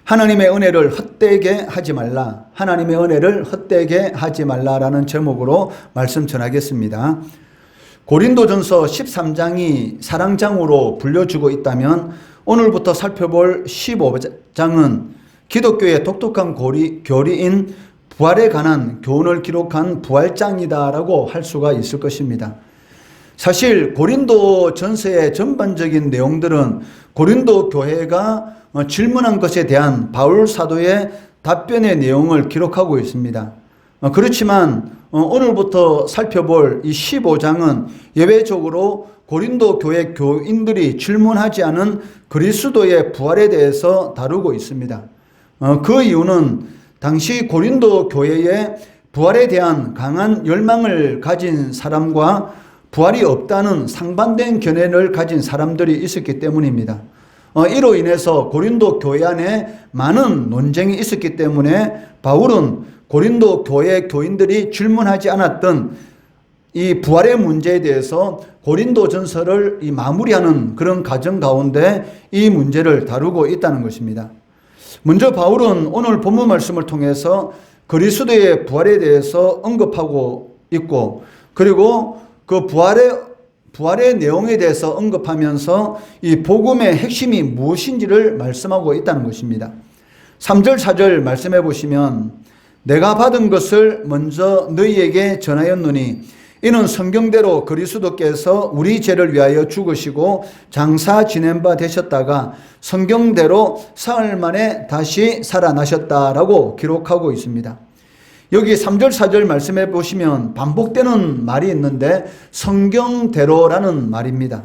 하나님의 은혜를 헛되게 하지 말라. 하나님의 은혜를 헛되게 하지 말라라는 제목으로 말씀 전하겠습니다. 고린도전서 13장이 사랑장으로 불려주고 있다면 오늘부터 살펴볼 15장은 기독교의 독특한 교리인 부활에 관한 교훈을 기록한 부활장이다라고 할 수가 있을 것입니다. 사실 고린도 전서의 전반적인 내용들은 고린도 교회가 질문한 것에 대한 바울 사도의 답변의 내용을 기록하고 있습니다. 그렇지만 오늘부터 살펴볼 이 15장은 예외적으로 고린도 교회 교인들이 질문하지 않은 그리스도의 부활에 대해서 다루고 있습니다. 그 이유는 당시 고린도 교회에 부활에 대한 강한 열망을 가진 사람과 부활이 없다는 상반된 견해를 가진 사람들이 있었기 때문입니다. 이로 인해서 고린도 교회 안에 많은 논쟁이 있었기 때문에 바울은 고린도 교회 교인들이 질문하지 않았던 이 부활의 문제에 대해서 고린도전서를 마무리하는 그런 과정 가운데 이 문제를 다루고 있다는 것입니다. 먼저 바울은 오늘 본문 말씀을 통해서 그리스도의 부활에 대해서 언급하고 있고, 그리고 그 부활의 내용에 대해서 언급하면서 이 복음의 핵심이 무엇인지를 말씀하고 있다는 것입니다. 3절 4절 말씀해 보시면 내가 받은 것을 먼저 너희에게 전하였노니 이는 성경대로 그리스도께서 우리 죄를 위하여 죽으시고 장사 지낸 바 되셨다가 성경대로 사흘 만에 다시 살아나셨다라고 기록하고 있습니다. 여기 3절 4절 말씀해 보시면 반복되는 말이 있는데 성경대로라는 말입니다.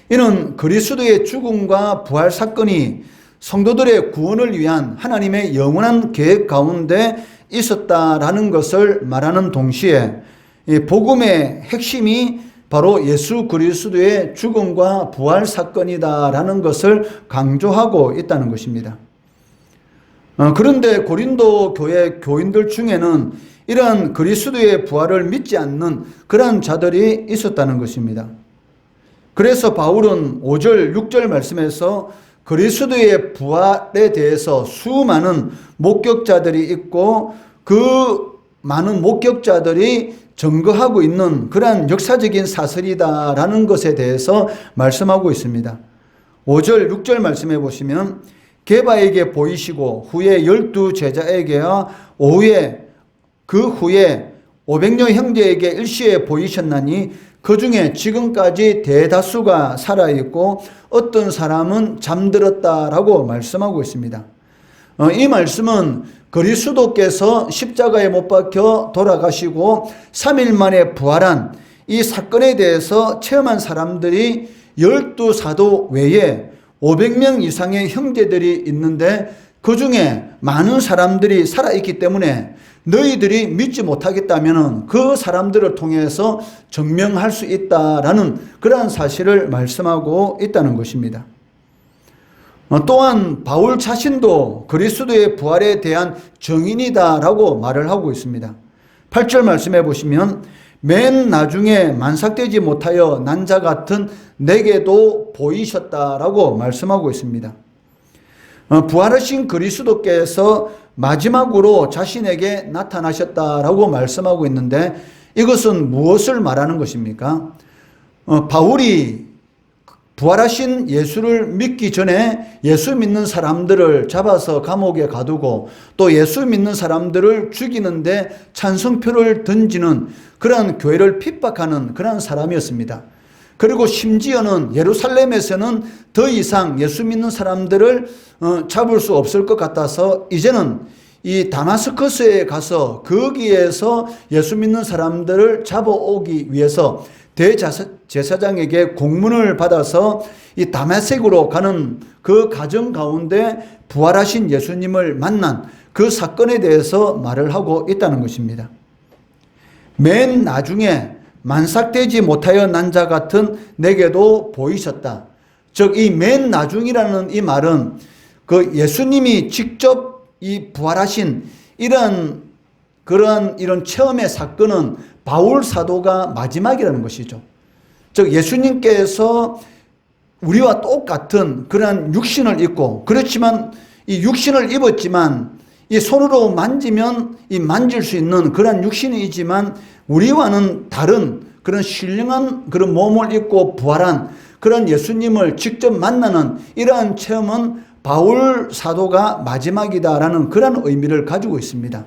이는 그리스도의 죽음과 부활 사건이 성도들의 구원을 위한 하나님의 영원한 계획 가운데 있었다라는 것을 말하는 동시에 이 복음의 핵심이 바로 예수 그리스도의 죽음과 부활 사건이다라는 것을 강조하고 있다는 것입니다. 그런데 고린도 교회 교인들 중에는 이러한 그리스도의 부활을 믿지 않는 그러한 자들이 있었다는 것입니다. 그래서 바울은 5절 6절 말씀에서 그리스도의 부활에 대해서 수많은 목격자들이 있고 그 많은 목격자들이 증거하고 있는 그러한 역사적인 사설이다라는 것에 대해서 말씀하고 있습니다. 5절 6절 말씀해 보시면 게바에게 보이시고 후에 12 제자에게와 그 후에 500여 형제에게 일시에 보이셨나니 그 중에 지금까지 대다수가 살아있고 어떤 사람은 잠들었다라고 말씀하고 있습니다. 이 말씀은 그리스도께서 십자가에 못 박혀 돌아가시고 3일 만에 부활한 이 사건에 대해서 체험한 사람들이 12사도 외에 500명 이상의 형제들이 있는데 그 중에 많은 사람들이 살아있기 때문에 너희들이 믿지 못하겠다면 그 사람들을 통해서 증명할 수 있다라는 그러한 사실을 말씀하고 있다는 것입니다. 또한 바울 자신도 그리스도의 부활에 대한 증인이다라고 말을 하고 있습니다. 8절 말씀해 보시면 맨 나중에 만삭되지 못하여 난 자 같은 내게도 보이셨다라고 말씀하고 있습니다. 부활하신 그리스도께서 마지막으로 자신에게 나타나셨다라고 말씀하고 있는데 이것은 무엇을 말하는 것입니까? 바울이 부활하신 예수를 믿기 전에 예수 믿는 사람들을 잡아서 감옥에 가두고 또 예수 믿는 사람들을 죽이는데 찬성표를 던지는 그런 교회를 핍박하는 그런 사람이었습니다. 그리고 심지어는 예루살렘에서는 더 이상 예수 믿는 사람들을 잡을 수 없을 것 같아서 이제는 이 다마스커스에 가서 거기에서 예수 믿는 사람들을 잡아오기 위해서 대제사장에게 공문을 받아서 이 다메섹으로 가는 그 과정 가운데 부활하신 예수님을 만난 그 사건에 대해서 말을 하고 있다는 것입니다. 맨 나중에 만삭되지 못하여 난 자 같은 내게도 보이셨다. 즉 이 맨 나중이라는 이 말은 그 예수님이 직접 이 부활하신 이런 체험의 사건은 바울 사도가 마지막이라는 것이죠. 즉 예수님께서 우리와 똑같은 그러한 육신을 입고 그렇지만 이 육신을 입었지만 이 손으로 만지면 이 만질 수 있는 그런 육신이지만 우리와는 다른 그런 신령한 그런 몸을 입고 부활한 그런 예수님을 직접 만나는 이러한 체험은 바울 사도가 마지막이다라는 그런 의미를 가지고 있습니다.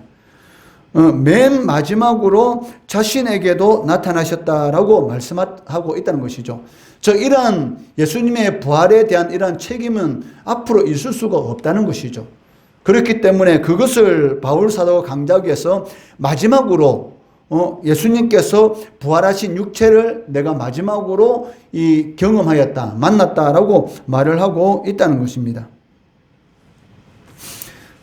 맨 마지막으로 자신에게도 나타나셨다라고 말씀하고 있다는 것이죠. 이러한 예수님의 부활에 대한 이러한 책임은 앞으로 있을 수가 없다는 것이죠. 그렇기 때문에 그것을 바울 사도가 강조하기 위해서 마지막으로 예수님께서 부활하신 육체를 내가 마지막으로 이 경험하였다, 만났다라고 말을 하고 있다는 것입니다.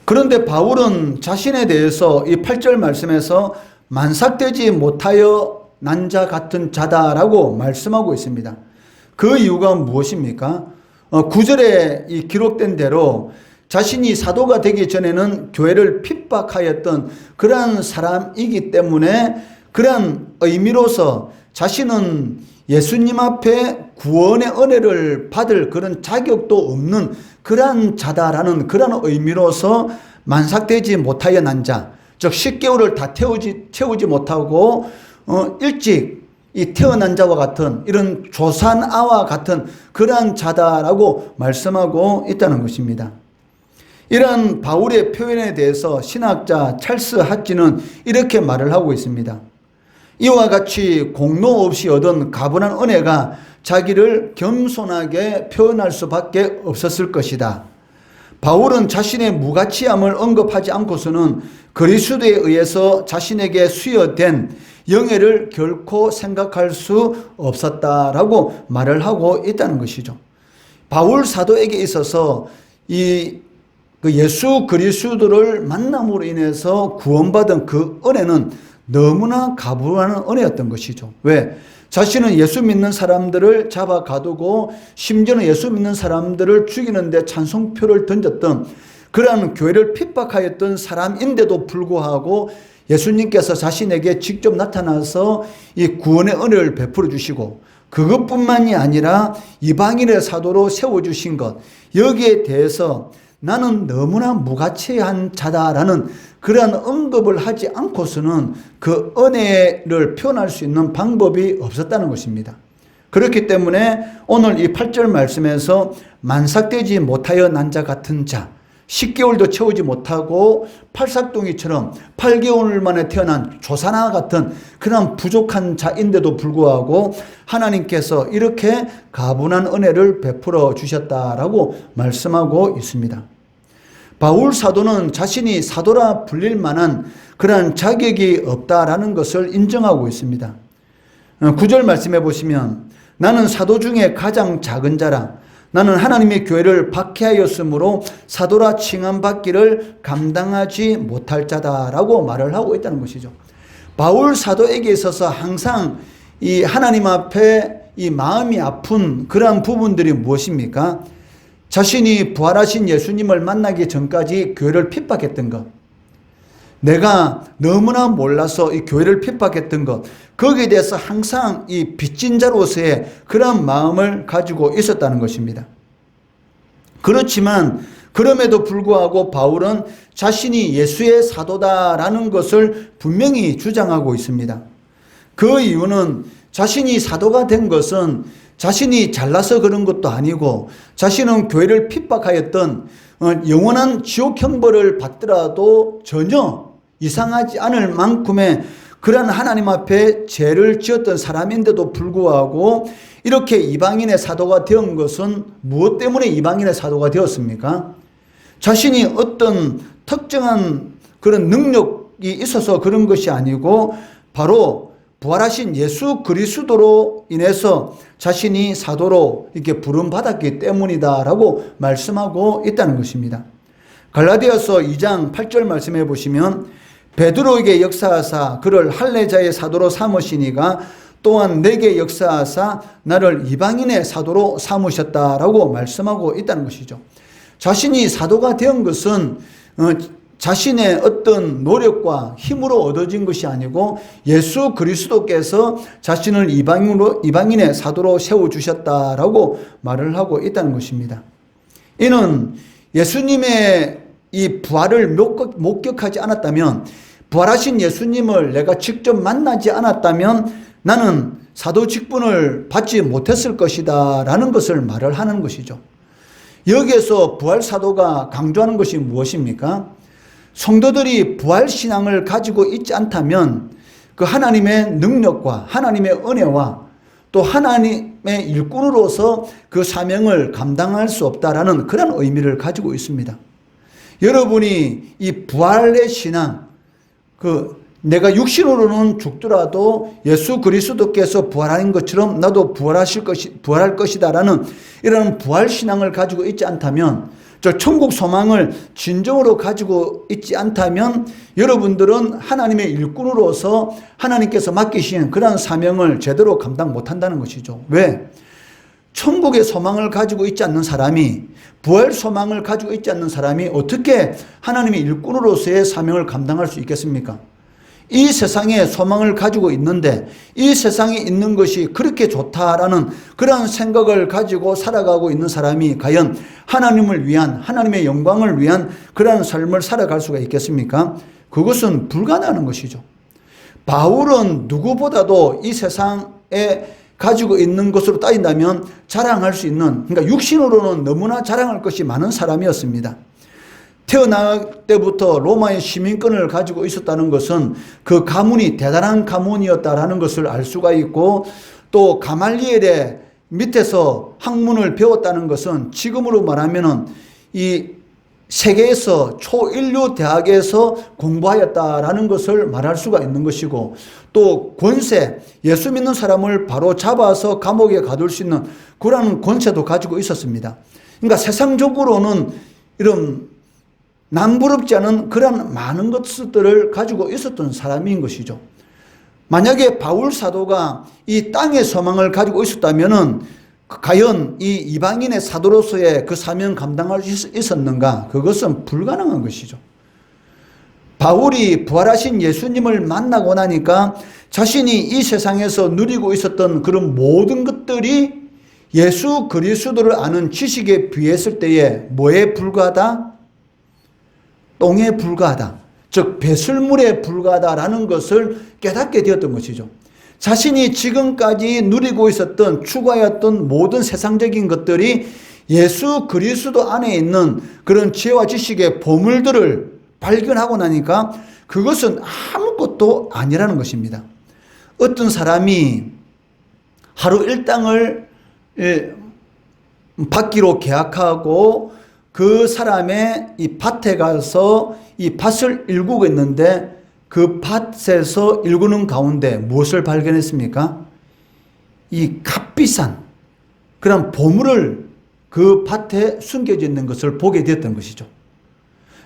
그런데 바울은 자신에 대해서 이 8절 말씀에서 만삭되지 못하여 난 자 같은 자다라고 말씀하고 있습니다. 그 이유가 무엇입니까? 9절에 이 기록된 대로 자신이 사도가 되기 전에는 교회를 핍박하였던 그러한 사람이기 때문에 그러한 의미로서 자신은 예수님 앞에 구원의 은혜를 받을 그런 자격도 없는 그러한 자다라는 그런 의미로서 만삭되지 못하여 난 자, 즉 10개월을 다 채우지 못하고 일찍 이 태어난 자와 같은 이런 조산아와 같은 그러한 자다라고 말씀하고 있다는 것입니다. 이러한 바울의 표현에 대해서 신학자 찰스 핫지는 이렇게 말을 하고 있습니다. 이와 같이 공로 없이 얻은 가분한 은혜가 자기를 겸손하게 표현할 수밖에 없었을 것이다. 바울은 자신의 무가치함을 언급하지 않고서는 그리스도에 의해서 자신에게 수여된 영예를 결코 생각할 수 없었다라고 말을 하고 있다는 것이죠. 바울 사도에게 있어서 그 예수 그리스도를 만남으로 인해서 구원받은 그 은혜는 너무나 가부하는 은혜였던 것이죠. 왜? 자신은 예수 믿는 사람들을 잡아 가두고 심지어는 예수 믿는 사람들을 죽이는데 찬송표를 던졌던 그러한 교회를 핍박하였던 사람인데도 불구하고 예수님께서 자신에게 직접 나타나서 이 구원의 은혜를 베풀어 주시고 그것뿐만이 아니라 이방인의 사도로 세워주신 것, 여기에 대해서 나는 너무나 무가치한 자다라는 그러한 언급을 하지 않고서는 그 은혜를 표현할 수 있는 방법이 없었다는 것입니다. 그렇기 때문에 오늘 이 8절 말씀에서 만삭되지 못하여 난 자 같은 자, 10개월도 채우지 못하고 팔삭둥이처럼 8개월 만에 태어난 조사나 같은 그런 부족한 자인데도 불구하고 하나님께서 이렇게 가분한 은혜를 베풀어 주셨다라고 말씀하고 있습니다. 바울 사도는 자신이 사도라 불릴 만한 그러한 자격이 없다라는 것을 인정하고 있습니다. 9절 말씀해 보시면 나는 사도 중에 가장 작은 자라 나는 하나님의 교회를 박해하였으므로 사도라 칭함받기를 감당하지 못할 자다라고 말을 하고 있다는 것이죠. 바울 사도에게 있어서 항상 이 하나님 앞에 이 마음이 아픈 그러한 부분들이 무엇입니까? 자신이 부활하신 예수님을 만나기 전까지 교회를 핍박했던 것, 내가 너무나 몰라서 이 교회를 핍박했던 것, 거기에 대해서 항상 이 빚진 자로서의 그런 마음을 가지고 있었다는 것입니다. 그렇지만 그럼에도 불구하고 바울은 자신이 예수의 사도다라는 것을 분명히 주장하고 있습니다. 그 이유는 자신이 사도가 된 것은 자신이 잘나서 그런 것도 아니고 자신은 교회를 핍박하였던 영원한 지옥 형벌을 받더라도 전혀 이상하지 않을 만큼의 그런 하나님 앞에 죄를 지었던 사람인데도 불구하고 이렇게 이방인의 사도가 된 것은 무엇 때문에 이방인의 사도가 되었습니까? 자신이 어떤 특정한 그런 능력이 있어서 그런 것이 아니고 바로 부활하신 예수 그리스도로 인해서 자신이 사도로 이렇게 부름받았기 때문이다라고 말씀하고 있다는 것입니다. 갈라디아서 2장 8절 말씀해 보시면 베드로에게 역사하사 그를 할례자의 사도로 삼으시니가 또한 내게 역사하사 나를 이방인의 사도로 삼으셨다라고 말씀하고 있다는 것이죠. 자신이 사도가 된 것은 자신의 어떤 노력과 힘으로 얻어진 것이 아니고 예수 그리스도께서 자신을 이방인의 사도로 세워주셨다라고 말을 하고 있다는 것입니다. 이는 예수님의 이 부활을 목격하지 않았다면, 부활하신 예수님을 내가 직접 만나지 않았다면 나는 사도 직분을 받지 못했을 것이다 라는 것을 말을 하는 것이죠. 여기에서 부활 사도가 강조하는 것이 무엇입니까? 성도들이 부활 신앙을 가지고 있지 않다면 그 하나님의 능력과 하나님의 은혜와 또 하나님의 일꾼으로서 그 사명을 감당할 수 없다라는 그런 의미를 가지고 있습니다. 여러분이 이 부활의 신앙, 내가 육신으로는 죽더라도 예수 그리스도께서 부활하신 것처럼 나도 부활할 것이다라는 이런 부활 신앙을 가지고 있지 않다면, 저 천국 소망을 진정으로 가지고 있지 않다면 여러분들은 하나님의 일꾼으로서 하나님께서 맡기신 그런 사명을 제대로 감당 못한다는 것이죠. 왜? 천국의 소망을 가지고 있지 않는 사람이, 부활 소망을 가지고 있지 않는 사람이 어떻게 하나님의 일꾼으로서의 사명을 감당할 수 있겠습니까? 이 세상에 소망을 가지고 있는데 이 세상에 있는 것이 그렇게 좋다라는 그런 생각을 가지고 살아가고 있는 사람이 과연 하나님을 위한, 하나님의 영광을 위한 그런 삶을 살아갈 수가 있겠습니까? 그것은 불가능한 것이죠. 바울은 누구보다도 이 세상에 가지고 있는 것으로 따진다면 자랑할 수 있는, 그러니까 육신으로는 너무나 자랑할 것이 많은 사람이었습니다. 태어날 때부터 로마의 시민권을 가지고 있었다는 것은 그 가문이 대단한 가문이었다라는 것을 알 수가 있고, 또 가말리엘의 밑에서 학문을 배웠다는 것은 지금으로 말하면은 이 세계에서 초일류 대학에서 공부하였다라는 것을 말할 수가 있는 것이고, 또 권세, 예수 믿는 사람을 바로 잡아서 감옥에 가둘 수 있는 그런 권세도 가지고 있었습니다. 그러니까 세상적으로는 이런 남부럽지 않은 그런 많은 것들을 가지고 있었던 사람인 것이죠. 만약에 바울 사도가 이 땅의 소망을 가지고 있었다면은 과연 이 이방인의 사도로서의 그 사명 감당할 수 있었는가? 그것은 불가능한 것이죠. 바울이 부활하신 예수님을 만나고 나니까 자신이 이 세상에서 누리고 있었던 그런 모든 것들이 예수 그리스도를 아는 지식에 비했을 때에 뭐에 불과하다? 똥에 불과하다. 즉 배설물에 불과하다라는 것을 깨닫게 되었던 것이죠. 자신이 지금까지 누리고 있었던 추구하였던 모든 세상적인 것들이 예수 그리스도 안에 있는 그런 지혜와 지식의 보물들을 발견하고 나니까 그것은 아무것도 아니라는 것입니다. 어떤 사람이 하루 일당을 받기로 계약하고 그 사람의 이 밭에 가서 이 밭을 일구고 있는데 그 밭에서 일구는 가운데 무엇을 발견했습니까? 이 값비싼 그런 보물을 그 밭에 숨겨져 있는 것을 보게 되었던 것이죠.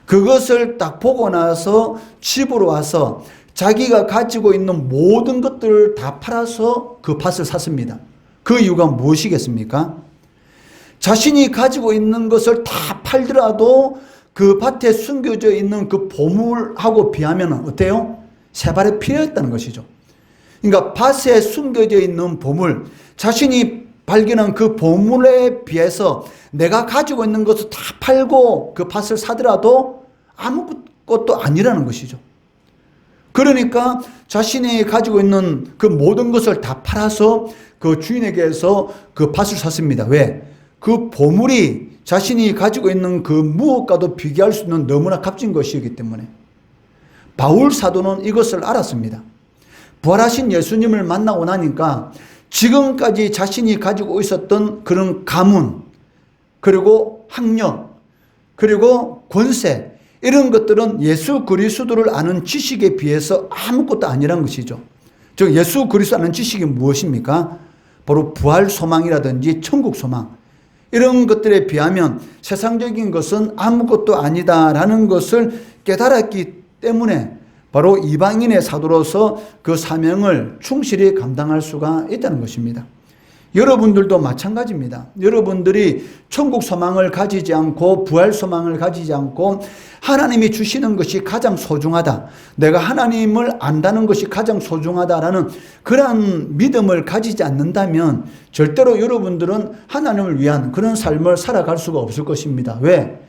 그것을 딱 보고 나서 집으로 와서 자기가 가지고 있는 모든 것들을 다 팔아서 그 밭을 샀습니다. 그 이유가 무엇이겠습니까? 자신이 가지고 있는 것을 다 팔더라도 그 밭에 숨겨져 있는 그 보물하고 비하면 어때요? 세 발의 피였다는 것이죠. 그러니까 밭에 숨겨져 있는 보물, 자신이 발견한 그 보물에 비해서 내가 가지고 있는 것을 다 팔고 그 밭을 사더라도 아무것도 아니라는 것이죠. 그러니까 자신이 가지고 있는 그 모든 것을 다 팔아서 그 주인에게서 그 밭을 샀습니다. 왜? 그 보물이 자신이 가지고 있는 그 무엇과도 비교할 수 있는 너무나 값진 것이기 때문에 바울 사도는 이것을 알았습니다. 부활하신 예수님을 만나고 나니까 지금까지 자신이 가지고 있었던 그런 가문, 그리고 학력, 그리고 권세, 이런 것들은 예수 그리스도를 아는 지식에 비해서 아무것도 아니란 것이죠. 즉 예수 그리스도 아는 지식이 무엇입니까? 바로 부활 소망이라든지 천국 소망, 이런 것들에 비하면 세상적인 것은 아무것도 아니다라는 것을 깨달았기 때문에 바로 이방인의 사도로서 그 사명을 충실히 감당할 수가 있다는 것입니다. 여러분들도 마찬가지입니다. 여러분들이 천국 소망을 가지지 않고 부활 소망을 가지지 않고 하나님이 주시는 것이 가장 소중하다, 내가 하나님을 안다는 것이 가장 소중하다라는 그런 믿음을 가지지 않는다면 절대로 여러분들은 하나님을 위한 그런 삶을 살아갈 수가 없을 것입니다. 왜?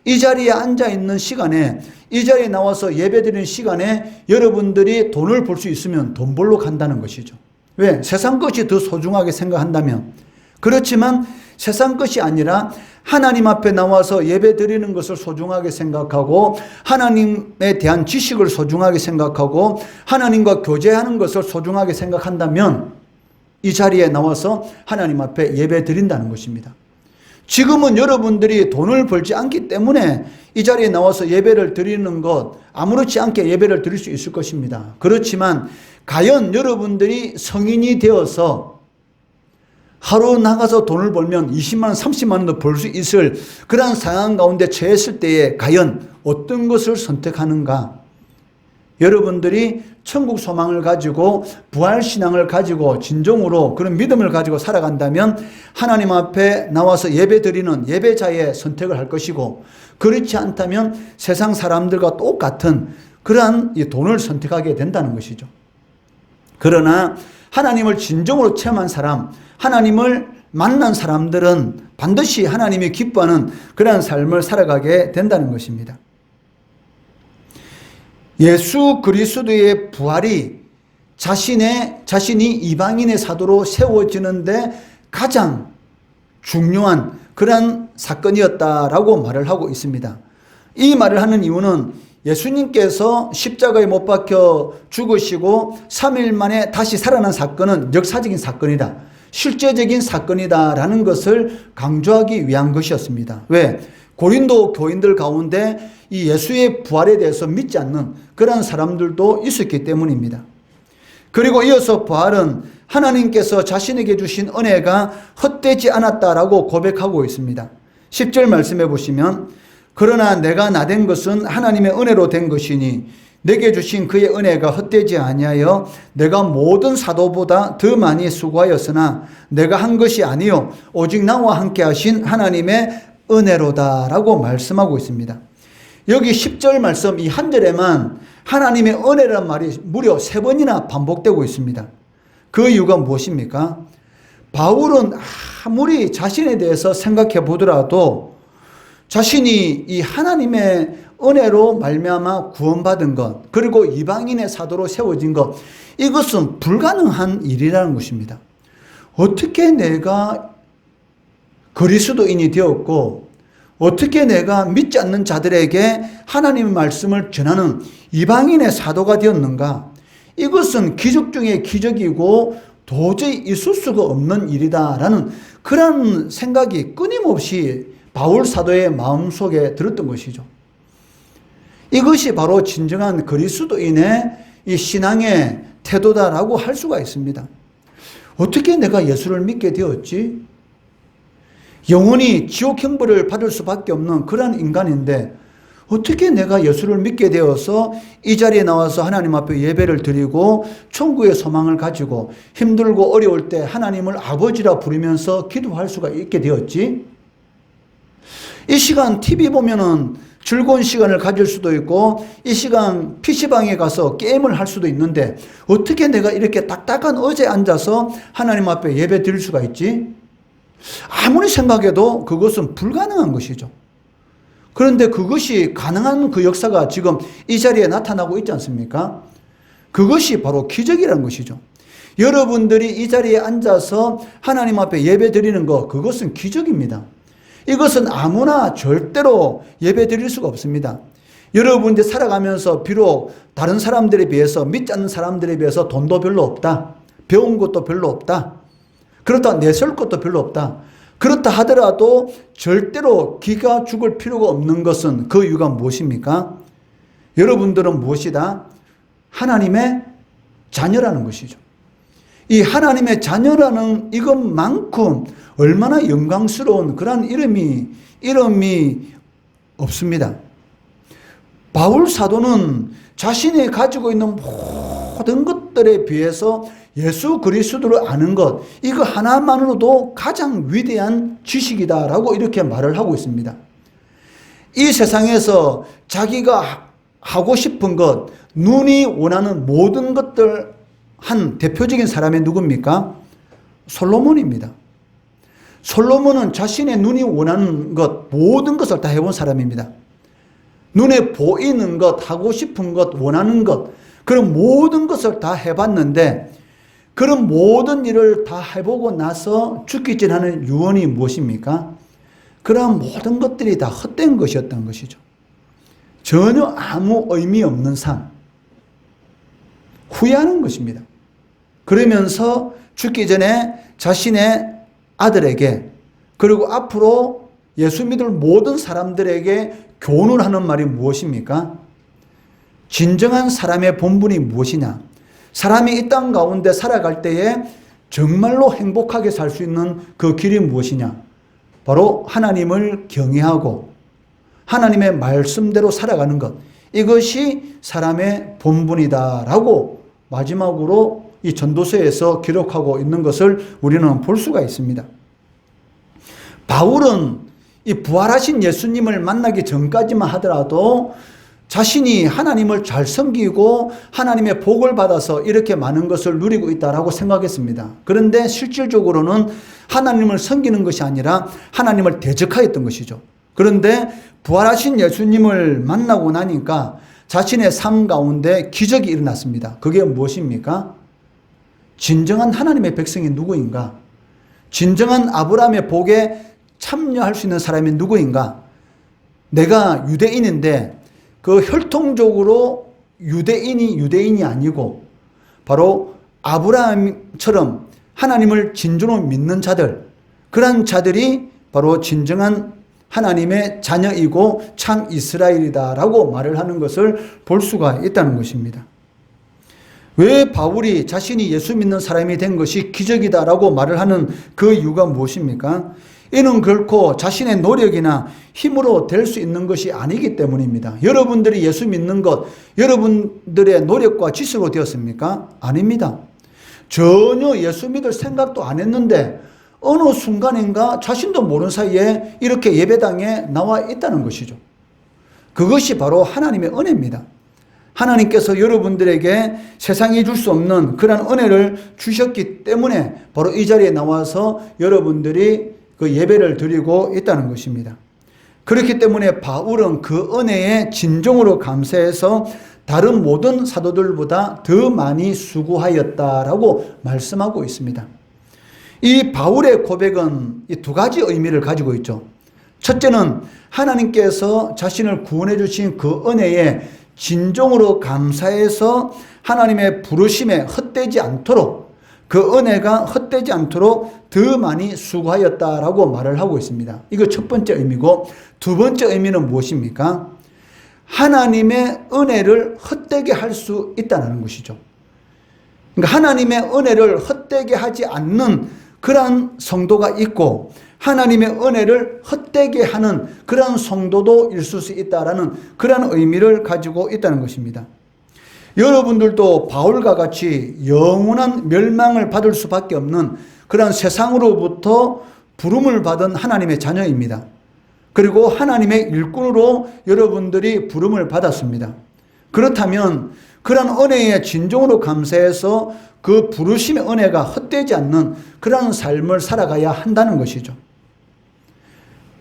이 자리에 앉아 있는 시간에, 이 자리에 나와서 예배드리는 시간에 여러분들이 돈을 벌 수 있으면 돈 벌러 간다는 것이죠. 왜? 세상 것이 더 소중하게 생각한다면. 그렇지만 세상 것이 아니라 하나님 앞에 나와서 예배드리는 것을 소중하게 생각하고, 하나님에 대한 지식을 소중하게 생각하고, 하나님과 교제하는 것을 소중하게 생각한다면 이 자리에 나와서 하나님 앞에 예배드린다는 것입니다. 지금은 여러분들이 돈을 벌지 않기 때문에 이 자리에 나와서 예배를 드리는 것, 아무렇지 않게 예배를 드릴 수 있을 것입니다. 그렇지만 과연 여러분들이 성인이 되어서 하루 나가서 돈을 벌면 20만 원, 30만 원도 벌 수 있을 그러한 상황 가운데 처했을 때에 과연 어떤 것을 선택하는가? 여러분들이 천국 소망을 가지고 부활신앙을 가지고 진정으로 그런 믿음을 가지고 살아간다면 하나님 앞에 나와서 예배드리는 예배자의 선택을 할 것이고, 그렇지 않다면 세상 사람들과 똑같은 그러한 이 돈을 선택하게 된다는 것이죠. 그러나 하나님을 진정으로 체험한 사람, 하나님을 만난 사람들은 반드시 하나님이 기뻐하는 그러한 삶을 살아가게 된다는 것입니다. 예수 그리스도의 부활이 자신이 이방인의 사도로 세워지는데 가장 중요한 그러한 사건이었다라고 말을 하고 있습니다. 이 말을 하는 이유는 예수님께서 십자가에 못 박혀 죽으시고 3일 만에 다시 살아난 사건은 역사적인 사건이다, 실제적인 사건이다라는 것을 강조하기 위한 것이었습니다. 왜? 고린도 교인들 가운데 이 예수의 부활에 대해서 믿지 않는 그런 사람들도 있었기 때문입니다. 그리고 이어서 부활은 하나님께서 자신에게 주신 은혜가 헛되지 않았다라고 고백하고 있습니다. 10절 말씀해 보시면, 그러나 내가 나된 것은 하나님의 은혜로 된 것이니 내게 주신 그의 은혜가 헛되지 아니하여 내가 모든 사도보다 더 많이 수고하였으나 내가 한 것이 아니요 오직 나와 함께 하신 하나님의 은혜로다라고 말씀하고 있습니다. 여기 10절 말씀 이 한 절에만 하나님의 은혜라는 말이 무려 3번이나 반복되고 있습니다. 그 이유가 무엇입니까? 바울은 아무리 자신에 대해서 생각해 보더라도 자신이 이 하나님의 은혜로 말미암아 구원받은 것, 그리고 이방인의 사도로 세워진 것, 이것은 불가능한 일이라는 것입니다. 어떻게 내가 그리스도인이 되었고, 어떻게 내가 믿지 않는 자들에게 하나님의 말씀을 전하는 이방인의 사도가 되었는가? 이것은 기적 중에 기적이고 도저히 있을 수가 없는 일이다라는 그런 생각이 끊임없이 바울 사도의 마음속에 들었던 것이죠. 이것이 바로 진정한 그리스도인의 이 신앙의 태도다라고 할 수가 있습니다. 어떻게 내가 예수를 믿게 되었지? 영원히 지옥 형벌을 받을 수밖에 없는 그런 인간인데 어떻게 내가 예수를 믿게 되어서 이 자리에 나와서 하나님 앞에 예배를 드리고 천국의 소망을 가지고 힘들고 어려울 때 하나님을 아버지라 부르면서 기도할 수가 있게 되었지? 이 시간 TV 보면은 즐거운 시간을 가질 수도 있고 이 시간 PC방에 가서 게임을 할 수도 있는데 어떻게 내가 이렇게 딱딱한 의자에 앉아서 하나님 앞에 예배 드릴 수가 있지? 아무리 생각해도 그것은 불가능한 것이죠. 그런데 그것이 가능한 그 역사가 지금 이 자리에 나타나고 있지 않습니까? 그것이 바로 기적이라는 것이죠. 여러분들이 이 자리에 앉아서 하나님 앞에 예배 드리는 것, 그것은 기적입니다. 이것은 아무나 절대로 예배 드릴 수가 없습니다. 여러분들이 살아가면서 비록 다른 사람들에 비해서, 믿지 않는 사람들에 비해서 돈도 별로 없다, 배운 것도 별로 없다, 그렇다 내세울 것도 별로 없다, 그렇다 하더라도 절대로 기가 죽을 필요가 없는 것은 그 이유가 무엇입니까? 여러분들은 무엇이다? 하나님의 자녀라는 것이죠. 이 하나님의 자녀라는 이것만큼 얼마나 영광스러운 그런 이름이 없습니다. 바울 사도는 자신이 가지고 있는 모든 것들에 비해서 예수 그리스도를 아는 것, 이거 하나만으로도 가장 위대한 지식이다라고 이렇게 말을 하고 있습니다. 이 세상에서 자기가 하고 싶은 것, 눈이 원하는 모든 것들 한 대표적인 사람이 누굽니까? 솔로몬입니다. 솔로몬은 자신의 눈이 원하는 것, 모든 것을 다 해본 사람입니다. 눈에 보이는 것, 하고 싶은 것, 원하는 것, 그런 모든 것을 다 해봤는데, 그런 모든 일을 다 해보고 나서 죽기 전에 하는 유언이 무엇입니까? 그러한 모든 것들이 다 헛된 것이었던 것이죠. 전혀 아무 의미 없는 삶. 후회하는 것입니다. 그러면서 죽기 전에 자신의 아들에게, 그리고 앞으로 예수 믿을 모든 사람들에게 교훈을 하는 말이 무엇입니까? 진정한 사람의 본분이 무엇이냐? 사람이 이 땅 가운데 살아갈 때에 정말로 행복하게 살 수 있는 그 길이 무엇이냐? 바로 하나님을 경외하고 하나님의 말씀대로 살아가는 것. 이것이 사람의 본분이다라고 마지막으로 이 전도서에서 기록하고 있는 것을 우리는 볼 수가 있습니다. 바울은 이 부활하신 예수님을 만나기 전까지만 하더라도 자신이 하나님을 잘 섬기고 하나님의 복을 받아서 이렇게 많은 것을 누리고 있다라고 생각했습니다. 그런데 실질적으로는 하나님을 섬기는 것이 아니라 하나님을 대적하였던 것이죠. 그런데 부활하신 예수님을 만나고 나니까 자신의 삶 가운데 기적이 일어났습니다. 그게 무엇입니까? 진정한 하나님의 백성이 누구인가? 진정한 아브라함의 복에 참여할 수 있는 사람이 누구인가? 내가 유대인인데 그 혈통적으로 유대인이 아니고 바로 아브라함처럼 하나님을 진정으로 믿는 자들, 그런 자들이 바로 진정한 하나님의 자녀이고 참 이스라엘이다라고 말을 하는 것을 볼 수가 있다는 것입니다. 왜 바울이 자신이 예수 믿는 사람이 된 것이 기적이다라고 말을 하는 그 이유가 무엇입니까? 이는 결코 자신의 노력이나 힘으로 될 수 있는 것이 아니기 때문입니다. 여러분들이 예수 믿는 것, 여러분들의 노력과 지식으로 되었습니까? 아닙니다. 전혀 예수 믿을 생각도 안 했는데 어느 순간인가 자신도 모르는 사이에 이렇게 예배당에 나와 있다는 것이죠. 그것이 바로 하나님의 은혜입니다. 하나님께서 여러분들에게 세상이 줄 수 없는 그런 은혜를 주셨기 때문에 바로 이 자리에 나와서 여러분들이 그 예배를 드리고 있다는 것입니다. 그렇기 때문에 바울은 그 은혜에 진정으로 감사해서 다른 모든 사도들보다 더 많이 수고하였다라고 말씀하고 있습니다. 이 바울의 고백은 이 두 가지 의미를 가지고 있죠. 첫째는 하나님께서 자신을 구원해 주신 그 은혜에 진정으로 감사해서 하나님의 부르심에 헛되지 않도록, 그 은혜가 헛되지 않도록 더 많이 수고하였다라고 말을 하고 있습니다. 이거 첫 번째 의미고, 두 번째 의미는 무엇입니까? 하나님의 은혜를 헛되게 할 수 있다는 것이죠. 그러니까 하나님의 은혜를 헛되게 하지 않는 그러한 성도가 있고, 하나님의 은혜를 헛되게 하는 그런 성도도 있을 수 있다라는 그런 의미를 가지고 있다는 것입니다. 여러분들도 바울과 같이 영원한 멸망을 받을 수밖에 없는 그런 세상으로부터 부름을 받은 하나님의 자녀입니다. 그리고 하나님의 일꾼으로 여러분들이 부름을 받았습니다. 그렇다면 그런 은혜에 진정으로 감사해서 그 부르심의 은혜가 헛되지 않는 그런 삶을 살아가야 한다는 것이죠.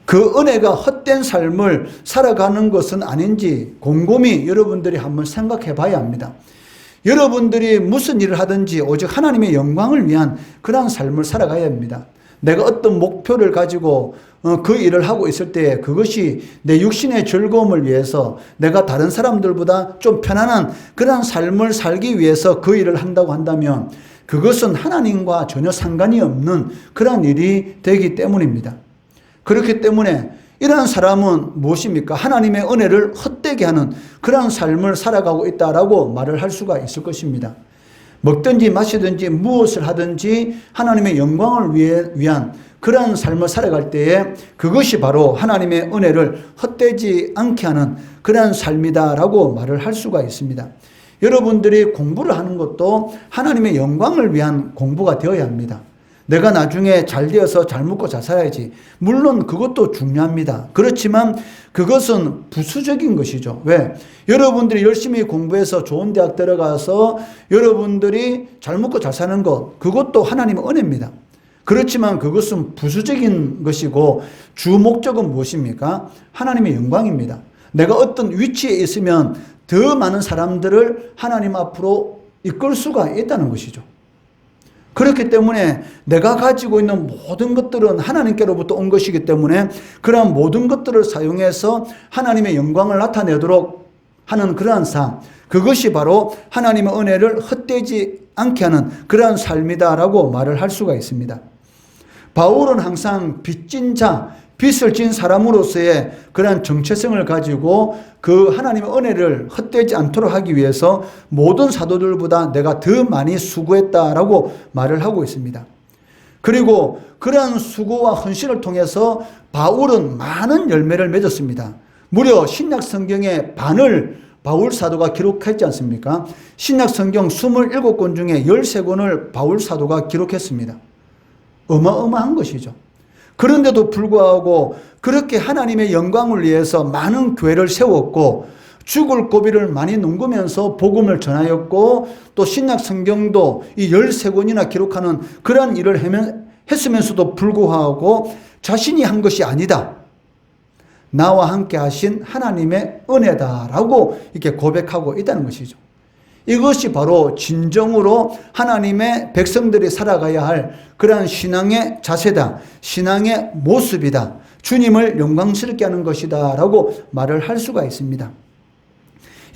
그 은혜가 헛된 삶을 살아가는 것은 아닌지 곰곰이 여러분들이 한번 생각해 봐야 합니다. 여러분들이 무슨 일을 하든지 오직 하나님의 영광을 위한 그런 삶을 살아가야 합니다. 내가 어떤 목표를 가지고 그 일을 하고 있을 때 그것이 내 육신의 즐거움을 위해서 내가 다른 사람들보다 좀 편안한 그런 삶을 살기 위해서 그 일을 한다고 한다면 그것은 하나님과 전혀 상관이 없는 그런 일이 되기 때문입니다. 그렇기 때문에 이러한 사람은 무엇입니까? 하나님의 은혜를 헛되게 하는 그런 삶을 살아가고 있다라고 말을 할 수가 있을 것입니다. 먹든지 마시든지 무엇을 하든지 하나님의 영광을 위한 그런 삶을 살아갈 때에 그것이 바로 하나님의 은혜를 헛되지 않게 하는 그런 삶이다라고 말을 할 수가 있습니다. 여러분들이 공부를 하는 것도 하나님의 영광을 위한 공부가 되어야 합니다. 내가 나중에 잘 되어서 잘 먹고 잘 살아야지. 물론 그것도 중요합니다. 그렇지만 그것은 부수적인 것이죠. 왜? 여러분들이 열심히 공부해서 좋은 대학 들어가서 여러분들이 잘 먹고 잘 사는 것, 그것도 하나님의 은혜입니다. 그렇지만 그것은 부수적인 것이고 주 목적은 무엇입니까? 하나님의 영광입니다. 내가 어떤 위치에 있으면 더 많은 사람들을 하나님 앞으로 이끌 수가 있다는 것이죠. 그렇기 때문에 내가 가지고 있는 모든 것들은 하나님께로부터 온 것이기 때문에 그러한 모든 것들을 사용해서 하나님의 영광을 나타내도록 하는 그러한 삶, 그것이 바로 하나님의 은혜를 헛되지 않게 하는 그러한 삶이다라고 말을 할 수가 있습니다. 바울은 항상 빚진 자, 빚을 진 사람으로서의 그러한 정체성을 가지고 그 하나님의 은혜를 헛되지 않도록 하기 위해서 모든 사도들보다 내가 더 많이 수고했다라고 말을 하고 있습니다. 그리고 그러한 수고와 헌신을 통해서 바울은 많은 열매를 맺었습니다. 무려 신약 성경의 반을 바울 사도가 기록했지 않습니까? 신약 성경 27권 중에 13권을 바울 사도가 기록했습니다. 어마어마한 것이죠. 그런데도 불구하고 그렇게 하나님의 영광을 위해서 많은 교회를 세웠고 죽을 고비를 많이 넘기면서 복음을 전하였고 또 신약 성경도 이 13권이나 기록하는 그러한 일을 했으면서도 불구하고 자신이 한 것이 아니다. 나와 함께 하신 하나님의 은혜다라고 이렇게 고백하고 있다는 것이죠. 이것이 바로 진정으로 하나님의 백성들이 살아가야 할 그러한 신앙의 자세다. 신앙의 모습이다. 주님을 영광스럽게 하는 것이다 라고 말을 할 수가 있습니다.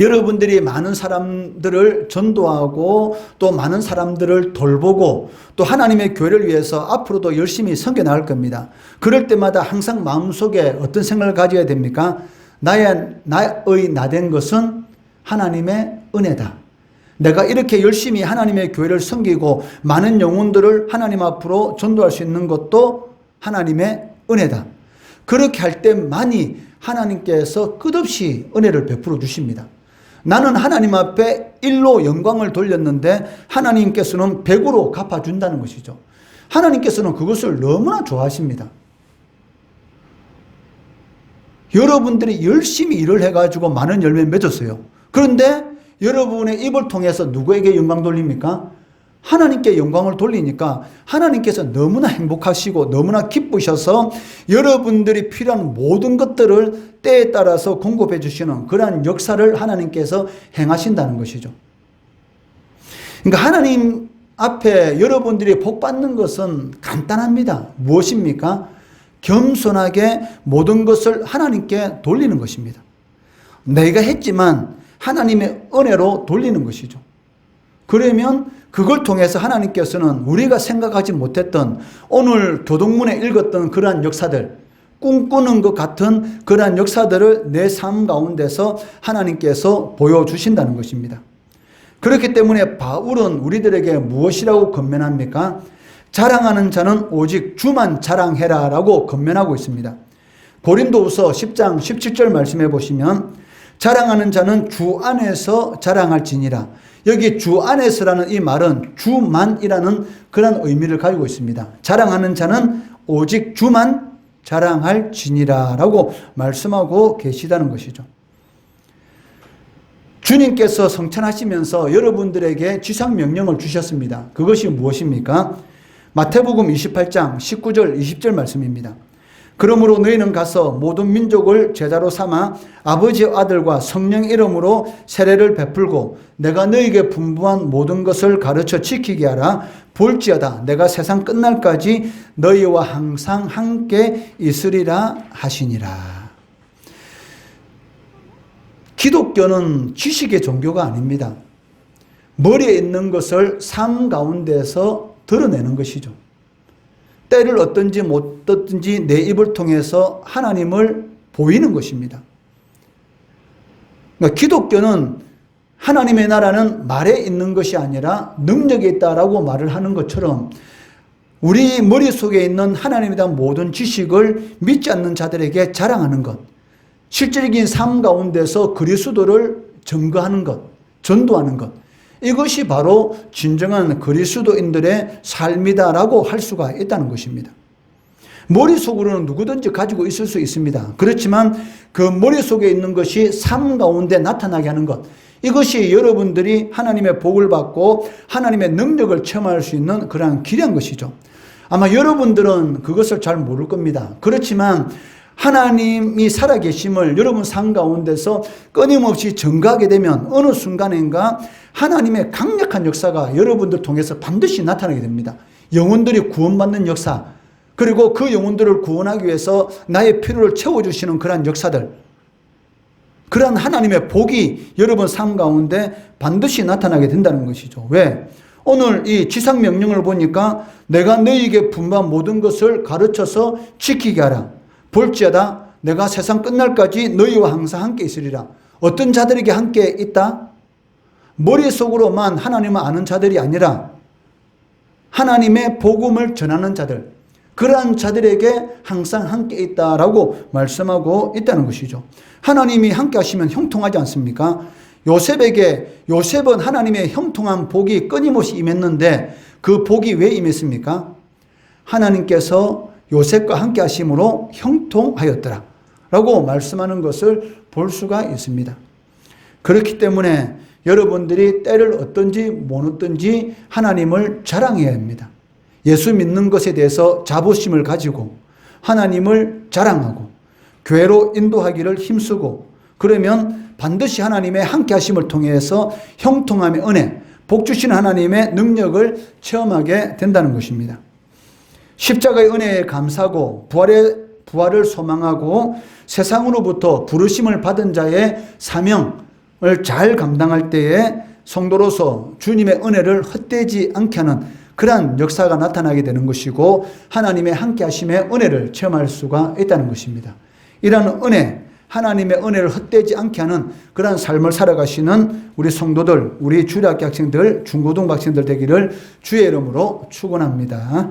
여러분들이 많은 사람들을 전도하고 또 많은 사람들을 돌보고 또 하나님의 교회를 위해서 앞으로도 열심히 섬겨나갈 겁니다. 그럴 때마다 항상 마음속에 어떤 생각을 가져야 됩니까? 나의 나된 것은 하나님의 은혜다. 내가 이렇게 열심히 하나님의 교회를 섬기고 많은 영혼들을 하나님 앞으로 전도할 수 있는 것도 하나님의 은혜다. 그렇게 할 때만이 하나님께서 끝없이 은혜를 베풀어 주십니다. 나는 하나님 앞에 1로 영광을 돌렸는데 하나님께서는 100으로 갚아준다는 것이죠. 하나님께서는 그것을 너무나 좋아하십니다. 여러분들이 열심히 일을 해가지고 많은 열매를 맺었어요. 그런데 여러분의 입을 통해서 누구에게 영광 돌립니까? 하나님께 영광을 돌리니까 하나님께서 너무나 행복하시고 너무나 기쁘셔서 여러분들이 필요한 모든 것들을 때에 따라서 공급해 주시는 그러한 역사를 하나님께서 행하신다는 것이죠. 그러니까 하나님 앞에 여러분들이 복 받는 것은 간단합니다. 무엇입니까? 겸손하게 모든 것을 하나님께 돌리는 것입니다. 내가 했지만 하나님의 은혜로 돌리는 것이죠. 그러면 그걸 통해서 하나님께서는 우리가 생각하지 못했던 오늘 교동문에 읽었던 그러한 역사들, 꿈꾸는 것 같은 그러한 역사들을 내 삶 가운데서 하나님께서 보여주신다는 것입니다. 그렇기 때문에 바울은 우리들에게 무엇이라고 권면합니까? 자랑하는 자는 오직 주만 자랑해라 라고 권면하고 있습니다. 고린도후서 10장 17절 말씀해 보시면 자랑하는 자는 주 안에서 자랑할지니라. 여기 주 안에서라는 이 말은 주만이라는 그런 의미를 가지고 있습니다. 자랑하는 자는 오직 주만 자랑할지니라 라고 말씀하고 계시다는 것이죠. 주님께서 성찬하시면서 여러분들에게 지상명령을 주셨습니다. 그것이 무엇입니까? 마태복음 28장 19절 20절 말씀입니다. 그러므로 너희는 가서 모든 민족을 제자로 삼아 아버지의 아들과 성령 이름으로 세례를 베풀고 내가 너희에게 분부한 모든 것을 가르쳐 지키게 하라. 볼지어다 내가 세상 끝날까지 너희와 항상 함께 있으리라 하시니라. 기독교는 지식의 종교가 아닙니다. 머리에 있는 것을 삶 가운데서 드러내는 것이죠. 때를 얻든지 못 얻든지 내 입을 통해서 하나님을 보이는 것입니다. 그러니까 기독교는 하나님의 나라는 말에 있는 것이 아니라 능력에 있다라고 말을 하는 것처럼 우리 머릿속에 있는 하나님에 대한 모든 지식을 믿지 않는 자들에게 자랑하는 것, 실질적인 삶 가운데서 그리스도를 증거하는 것, 전도하는 것, 이것이 바로 진정한 그리스도인들의 삶이다라고 할 수가 있다는 것입니다. 머릿속으로는 누구든지 가지고 있을 수 있습니다. 그렇지만 그 머릿속에 있는 것이 삶 가운데 나타나게 하는 것, 이것이 여러분들이 하나님의 복을 받고 하나님의 능력을 체험할 수 있는 그러한 길한 것이죠. 아마 여러분들은 그것을 잘 모를 겁니다. 그렇지만 하나님이 살아계심을 여러분 삶 가운데서 끊임없이 증거하게 되면 어느 순간인가 하나님의 강력한 역사가 여러분들 통해서 반드시 나타나게 됩니다. 영혼들이 구원받는 역사, 그리고 그 영혼들을 구원하기 위해서 나의 필요를 채워주시는 그러한 역사들, 그러한 하나님의 복이 여러분 삶 가운데 반드시 나타나게 된다는 것이죠. 왜? 오늘 이 지상명령을 보니까 내가 너희에게 분부한 모든 것을 가르쳐서 지키게 하라. 볼지어다 내가 세상 끝날까지 너희와 항상 함께 있으리라. 어떤 자들에게 함께 있다? 머릿속으로만 하나님을 아는 자들이 아니라 하나님의 복음을 전하는 자들, 그러한 자들에게 항상 함께 있다라고 말씀하고 있다는 것이죠. 하나님이 함께 하시면 형통하지 않습니까? 요셉은 하나님의 형통한 복이 끊임없이 임했는데 그 복이 왜 임했습니까? 하나님께서 요셉과 함께 하심으로 형통하였더라 라고 말씀하는 것을 볼 수가 있습니다. 그렇기 때문에 여러분들이 때를 얻든지 못 얻든지 하나님을 자랑해야 합니다. 예수 믿는 것에 대해서 자부심을 가지고 하나님을 자랑하고 교회로 인도하기를 힘쓰고, 그러면 반드시 하나님의 함께 하심을 통해서 형통함의 은혜, 복 주신 하나님의 능력을 체험하게 된다는 것입니다. 십자가의 은혜에 감사하고 부활을 소망하고 세상으로부터 부르심을 받은 자의 사명을 잘 감당할 때에 성도로서 주님의 은혜를 헛되지 않게 하는 그러한 역사가 나타나게 되는 것이고 하나님의 함께 하심의 은혜를 체험할 수가 있다는 것입니다. 이러한 은혜, 하나님의 은혜를 헛되지 않게 하는 그러한 삶을 살아가시는 우리 성도들, 우리 주일학교 학생들, 중고등부 학생들 되기를 주의 이름으로 축원합니다.